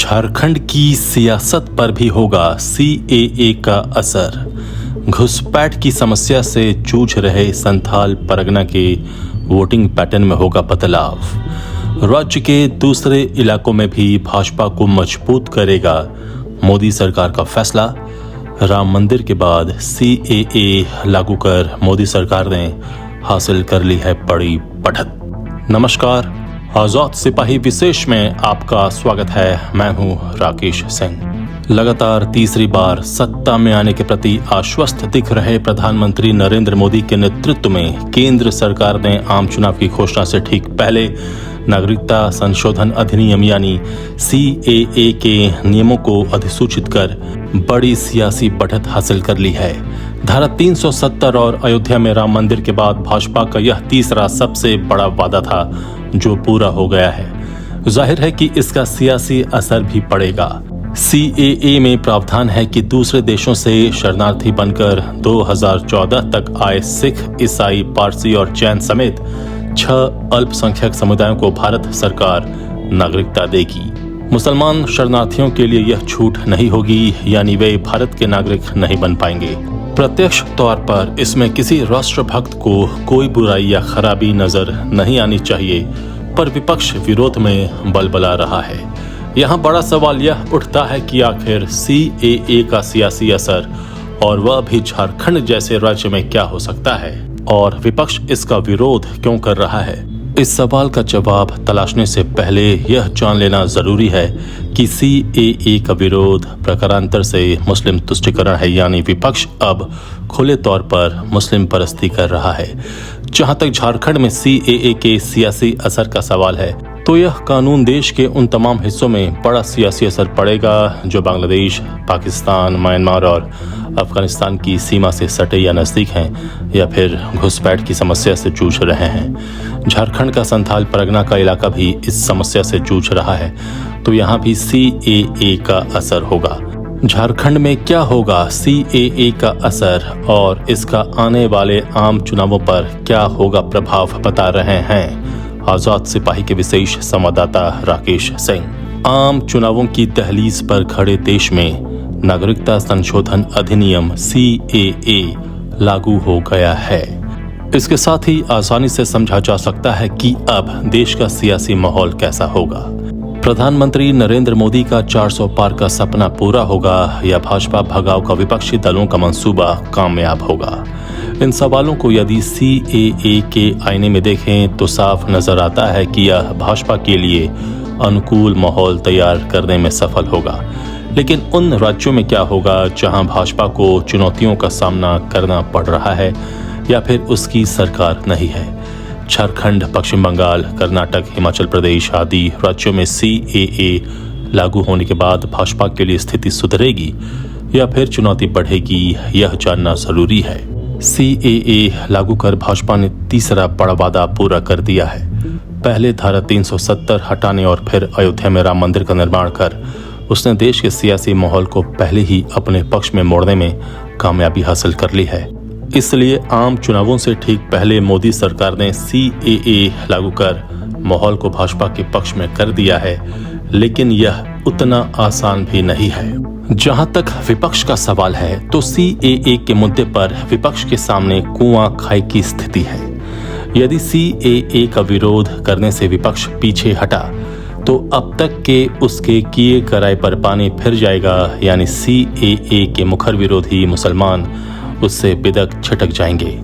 झारखंड की सियासत पर भी होगा सीएए का असर। घुसपैठ की समस्या से जूझ रहे संथाल परगना के वोटिंग पैटर्न में होगा बदलाव। राज्य के दूसरे इलाकों में भी भाजपा को मजबूत करेगा मोदी सरकार का फैसला। राम मंदिर के बाद सीएए लागू कर मोदी सरकार ने हासिल कर ली है बड़ी बढ़त। नमस्कार, आजाद सिपाही विशेष में आपका स्वागत है। मैं हूं राकेश सिंह। लगातार तीसरी बार सत्ता में आने के प्रति आश्वस्त दिख रहे प्रधानमंत्री नरेंद्र मोदी के नेतृत्व में केंद्र सरकार ने आम चुनाव की घोषणा से ठीक पहले नागरिकता संशोधन अधिनियम यानी सीएए के नियमों को अधिसूचित कर बड़ी सियासी बढ़त हासिल कर ली है। धारा 370 और अयोध्या में राम मंदिर के बाद भाजपा का यह तीसरा सबसे बड़ा वादा था जो पूरा हो गया है। जाहिर है कि इसका सियासी असर भी पड़ेगा। सीएए में प्रावधान है कि दूसरे देशों से शरणार्थी बनकर 2014 तक आए सिख, ईसाई, पारसी और जैन समेत 6 अल्पसंख्यक समुदायों को भारत सरकार नागरिकता देगी। मुसलमान शरणार्थियों के लिए यह छूट नहीं होगी, यानी वे भारत के नागरिक नहीं बन पाएंगे। प्रत्यक्ष तौर पर इसमें किसी राष्ट्रभक्त को कोई बुराई या खराबी नजर नहीं आनी चाहिए, पर विपक्ष विरोध में बलबला रहा है। यहाँ बड़ा सवाल यह उठता है कि आखिर सीएए का सियासी असर, और वह भी झारखंड जैसे राज्य में, क्या हो सकता है और विपक्ष इसका विरोध क्यों कर रहा है। इस सवाल का जवाब तलाशने से पहले यह जान लेना जरूरी है कि सीएए का विरोध प्रकारांतर से मुस्लिम तुष्टीकरण है, यानी विपक्ष अब खुले तौर पर मुस्लिम परस्ती कर रहा है। जहां तक झारखंड में सीएए के सियासी असर का सवाल है, तो यह कानून देश के उन तमाम हिस्सों में बड़ा सियासी असर पड़ेगा जो बांग्लादेश, पाकिस्तान, म्यांमार और अफगानिस्तान की सीमा से सटे या नजदीक हैं, या फिर घुसपैठ की समस्या से जूझ रहे हैं। झारखंड का संथाल परगना का इलाका भी इस समस्या से जूझ रहा है, तो यहाँ भी सीएए का असर होगा। झारखंड में क्या होगा सीएए का असर और इसका आने वाले आम चुनावों पर क्या होगा प्रभाव, बता रहे हैं आजाद सिपाही के विशेष संवाददाता राकेश सिंह। आम चुनावों की दहलीज पर खड़े देश में नागरिकता संशोधन अधिनियम सीएए लागू हो गया है। इसके साथ ही आसानी से समझा जा सकता है कि अब देश का सियासी माहौल कैसा होगा। प्रधानमंत्री नरेंद्र मोदी का 400 पार का सपना पूरा होगा या भाजपा भगाव का विपक्षी दलों का मंसूबा कामयाब होगा। इन सवालों को यदि सीएए के आईने में देखें तो साफ नजर आता है कि यह भाजपा के लिए अनुकूल माहौल तैयार करने में सफल होगा। लेकिन उन राज्यों में क्या होगा जहां भाजपा को चुनौतियों का सामना करना पड़ रहा है या फिर उसकी सरकार नहीं है। झारखंड, पश्चिम बंगाल, कर्नाटक, हिमाचल प्रदेश आदि राज्यों में सीएए लागू होने के बाद भाजपा के लिए स्थिति सुधरेगी या फिर चुनौती बढ़ेगी, यह जानना जरूरी है। सीएए लागू कर भाजपा ने तीसरा बड़ा वादा पूरा कर दिया है। पहले धारा 370 हटाने और फिर अयोध्या में राम मंदिर का निर्माण कर उसने देश के सियासी माहौल को पहले ही अपने पक्ष में मोड़ने में कामयाबी हासिल कर ली है। इसलिए आम चुनावों से ठीक पहले मोदी सरकार ने सीएए लागू कर माहौल को भाजपा के पक्ष में कर दिया है, लेकिन यह उतना आसान भी नहीं है। जहां तक विपक्ष का सवाल है, तो सीएए के मुद्दे पर विपक्ष के सामने कुआं खाई की स्थिति है। यदि सीएए का विरोध करने से विपक्ष पीछे हटा तो अब तक के उसके किए कराए पर पानी फिर जाएगा, यानी सीएए के मुखर विरोधी मुसलमान उससे बिदक छिटक जाएंगे।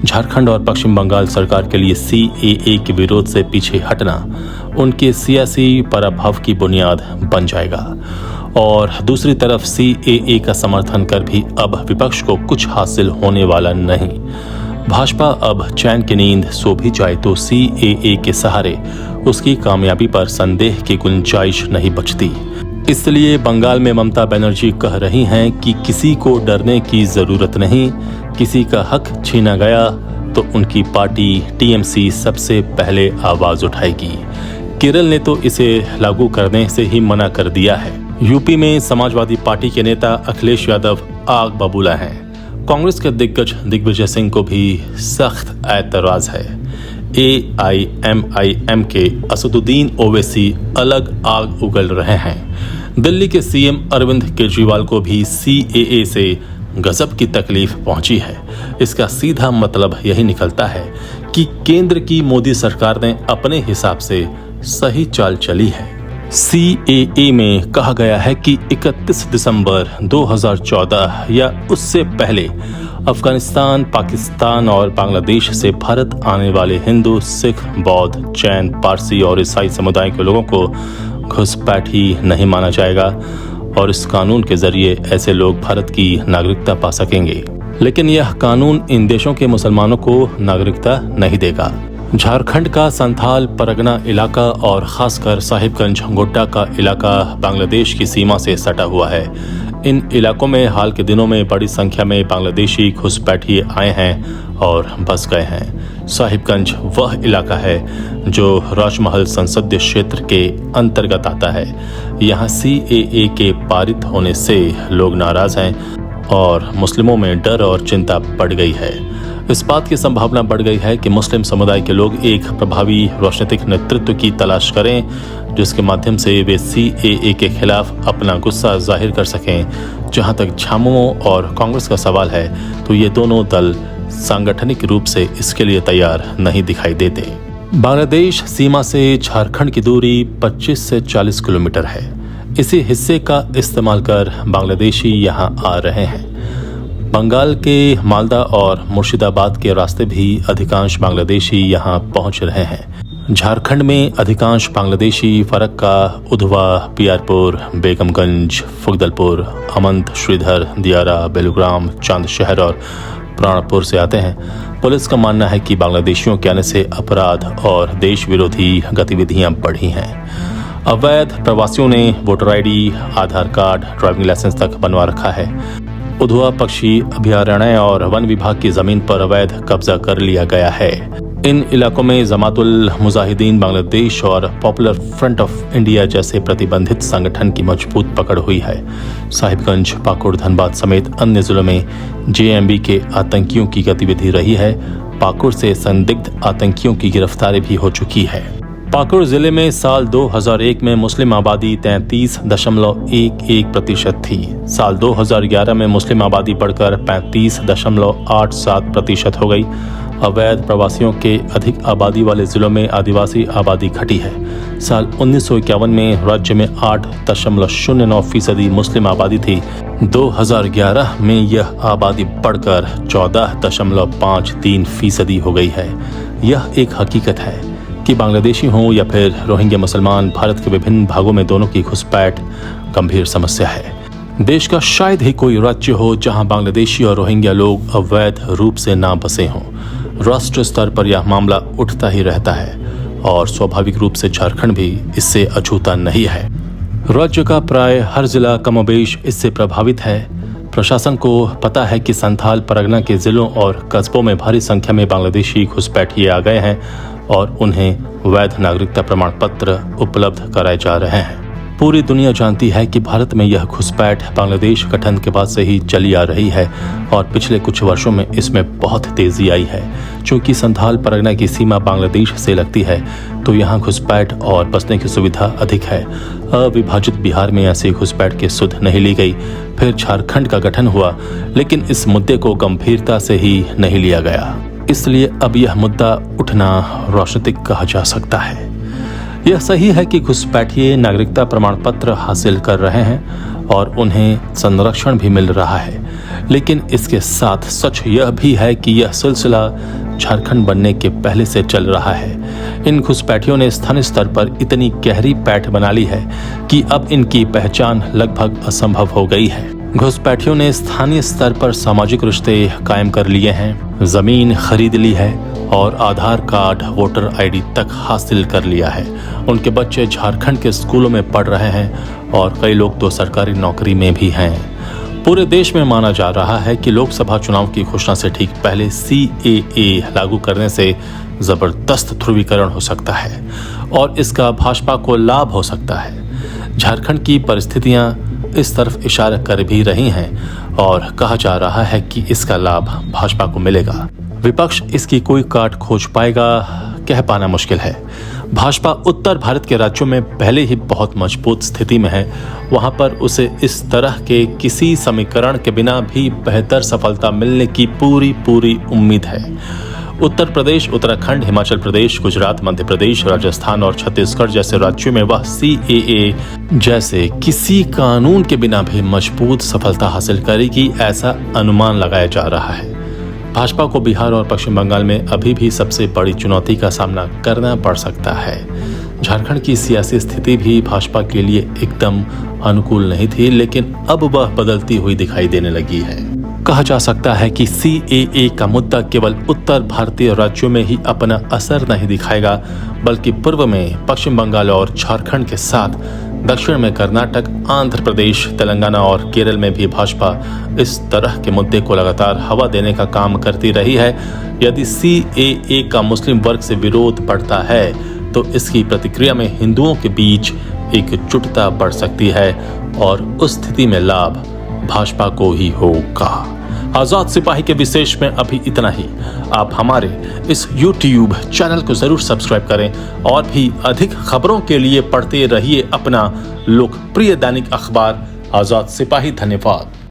झारखंड और पश्चिम बंगाल सरकार के लिए सीएए के विरोध से पीछे हटना उनके सियासी पराभव की बुनियाद बन जाएगा, और दूसरी तरफ सीएए का समर्थन कर भी अब विपक्ष को कुछ हासिल होने वाला नहीं। भाजपा अब चैन की नींद सो भी जाए तो सीएए के सहारे उसकी कामयाबी पर संदेह की गुंजाइश नहीं बचती। इसलिए बंगाल में ममता बनर्जी कह रही हैं कि किसी को डरने की जरूरत नहीं, किसी का हक छीना गया तो उनकी पार्टी टीएमसी सबसे पहले आवाज उठाएगी। केरल ने तो इसे लागू करने से ही मना कर दिया है। यूपी में समाजवादी पार्टी के नेता अखिलेश यादव आग बबूला हैं। कांग्रेस के दिग्गज दिग्विजय सिंह को भी सख्त ऐतराज है। AIMIM के असदुद्दीन ओवैसी अलग आग उगल रहे हैं। दिल्ली के सीएम अरविंद केजरीवाल को भी CAA से गजब की तकलीफ पहुंची है। इसका सीधा मतलब यही निकलता है कि केंद्र की मोदी सरकार ने अपने हिसाब से सही चाल चली है। CAA में कहा गया है कि 31 दिसंबर 2014 या उससे पहले अफगानिस्तान, पाकिस्तान और बांग्लादेश से भारत आने वाले हिंदू, सिख, बौद्ध, जैन, पारसी और ईसाई समुदाय के लोगों को घुसपैठी नहीं माना जाएगा और इस कानून के जरिए ऐसे लोग भारत की नागरिकता पा सकेंगे। लेकिन यह कानून इन देशों के मुसलमानों को नागरिकता नहीं देगा। झारखंड का संथाल परगना इलाका और खासकर साहिबगंज गोड्डा का इलाका बांग्लादेश की सीमा से सटा हुआ है। इन इलाकों में हाल के दिनों में बड़ी संख्या में बांग्लादेशी घुसपैठी आए हैं और बस गए हैं। साहिबगंज वह इलाका है जो राजमहल संसदीय क्षेत्र के अंतर्गत आता है। यहाँ CAA के पारित होने से लोग नाराज हैं और मुस्लिमों में डर और चिंता बढ़ गई है। इस बात की संभावना बढ़ गई है कि मुस्लिम समुदाय के लोग एक प्रभावी राजनीतिक नेतृत्व की तलाश करें जिसके माध्यम से वे CAA के खिलाफ अपना गुस्सा जाहिर कर सकें। जहां तक झामुमो और कांग्रेस का सवाल है तो ये दोनों दल सांगठनिक रूप से इसके लिए तैयार नहीं दिखाई देते। बांग्लादेश सीमा से झारखंड की दूरी 25 से 40 किलोमीटर है। इसी हिस्से का इस्तेमाल कर बांग्लादेशी यहाँ आ रहे हैं। बंगाल के मालदा और मुर्शिदाबाद के रास्ते भी अधिकांश बांग्लादेशी यहाँ पहुँच रहे हैं। झारखंड में अधिकांश बांग्लादेशी फरक्का, उधवा, पियारपुर, बेगमगंज, फुगदलपुर, अमंत, श्रीधर, दियारा, बेलुग्राम, चांदशहर और प्राणपुर से आते हैं। पुलिस का मानना है कि बांग्लादेशियों के आने से अपराध और देश विरोधी गतिविधियां बढ़ी हैं। अवैध प्रवासियों ने वोटर ID, आधार कार्ड, ड्राइविंग लाइसेंस तक बनवा रखा है। उधवा पक्षी अभयारण्य और वन विभाग की जमीन पर अवैध कब्जा कर लिया गया है। इन इलाकों में जमातुल मुजाहिदीन बांग्लादेश और पॉपुलर फ्रंट ऑफ इंडिया जैसे प्रतिबंधित संगठन की मजबूत पकड़ हुई है। साहिबगंज, पाकुड़, धनबाद समेत अन्य जिलों में JMB के आतंकियों की गतिविधि रही है। पाकुड़ से संदिग्ध आतंकियों की गिरफ्तारी भी हो चुकी है। पाकुड़ जिले में साल 2001 में मुस्लिम आबादी 33.11% थी। साल 2011 में मुस्लिम आबादी बढ़कर 35.87% हो गई। अवैध प्रवासियों के अधिक आबादी वाले जिलों में आदिवासी आबादी घटी है। साल 1951 में राज्य में 8.09% मुस्लिम आबादी थी। 2011 में यह आबादी बढ़कर 14.53% हो गई है। यह एक हकीकत है कि बांग्लादेशी हों या फिर रोहिंग्या मुसलमान, भारत के विभिन्न भागों में दोनों की घुसपैठ गंभीर समस्या है। देश का शायद ही कोई राज्य हो जहां बांग्लादेशी और रोहिंग्या लोग अवैध रूप से ना बसे हों। राष्ट्र स्तर पर यह मामला उठता ही रहता है और स्वाभाविक रूप से झारखंड भी इससे अछूता नहीं है। राज्य का प्राय हर जिला कमोबेश इससे प्रभावित है। प्रशासन को पता है कि संथाल परगना के जिलों और कस्बों में भारी संख्या में बांग्लादेशी घुसपैठिए आ गए हैं और उन्हें वैध नागरिकता प्रमाण पत्र उपलब्ध कराए जा रहे हैं। पूरी दुनिया जानती है कि भारत में यह घुसपैठ बांग्लादेश गठन के बाद से ही चली आ रही है और पिछले कुछ वर्षों में इसमें बहुत तेजी आई है। चूंकि संथाल परगना की सीमा बांग्लादेश से लगती है तो यहाँ घुसपैठ और बसने की सुविधा अधिक है। अविभाजित बिहार में ऐसी घुसपैठ की सुध नहीं ली गई। फिर झारखंड का गठन हुआ लेकिन इस मुद्दे को गंभीरता से ही नहीं लिया गया। इसलिए अब यह मुद्दा उठना राजनीतिक कहा जा सकता है। यह सही है कि घुसपैठिए नागरिकता प्रमाण पत्र हासिल कर रहे हैं और उन्हें संरक्षण भी मिल रहा है, लेकिन इसके साथ सच यह भी है कि यह सिलसिला झारखंड बनने के पहले से चल रहा है। इन घुसपैठियों ने स्थानीय स्तर पर इतनी गहरी पैठ बना ली है कि अब इनकी पहचान लगभग असंभव हो गई है। घुसपैठियों ने स्थानीय स्तर पर सामाजिक रिश्ते कायम कर लिए हैं, जमीन खरीद ली है और आधार कार्ड, वोटर ID तक हासिल कर लिया है। उनके बच्चे झारखंड के स्कूलों में पढ़ रहे हैं और कई लोग तो सरकारी नौकरी में भी हैं। पूरे देश में माना जा रहा है कि लोकसभा चुनाव की घोषणा से ठीक पहले CAA लागू करने से जबरदस्त ध्रुवीकरण हो सकता है और इसका भाजपा को लाभ हो सकता है। झारखंड की परिस्थितियां इस तरफ इशारा कर भी रही हैं और कहा जा रहा है कि इसका लाभ भाजपा को मिलेगा। विपक्ष इसकी कोई काट खोज पाएगा कह पाना मुश्किल है। भाजपा उत्तर भारत के राज्यों में पहले ही बहुत मजबूत स्थिति में है, वहां पर उसे इस तरह के किसी समीकरण के बिना भी बेहतर सफलता मिलने की पूरी उम्मीद है। उत्तर प्रदेश, उत्तराखंड, हिमाचल प्रदेश, गुजरात, मध्य प्रदेश, राजस्थान और छत्तीसगढ़ जैसे राज्यों में वह CAA जैसे किसी कानून के बिना भी मजबूत सफलता हासिल करेगी, ऐसा अनुमान लगाया जा रहा है। भाजपा को बिहार और पश्चिम बंगाल में अभी भी सबसे बड़ी चुनौती का सामना करना पड़ सकता है। झारखंड की सियासी स्थिति भी भाजपा के लिए एकदम अनुकूल नहीं थी, लेकिन अब वह बदलती हुई दिखाई देने लगी है। कहा जा सकता है कि CAA का मुद्दा केवल उत्तर भारतीय राज्यों में ही अपना असर नहीं दिखाएगा, बल्कि पूर्व में पश्चिम बंगाल और झारखंड के साथ दक्षिण में कर्नाटक, आंध्र प्रदेश, तेलंगाना और केरल में भी भाजपा इस तरह के मुद्दे को लगातार हवा देने का काम करती रही है। यदि CAA का मुस्लिम वर्ग से विरोध बढ़ता है तो इसकी प्रतिक्रिया में हिंदुओं के बीच एकजुटता बढ़ सकती है और उस स्थिति में लाभ भाजपा को ही होगा। आजाद सिपाही के विशेष में अभी इतना ही। आप हमारे इस YouTube चैनल को जरूर सब्सक्राइब करें और भी अधिक खबरों के लिए पढ़ते रहिए अपना लोकप्रिय दैनिक अखबार आजाद सिपाही। धन्यवाद।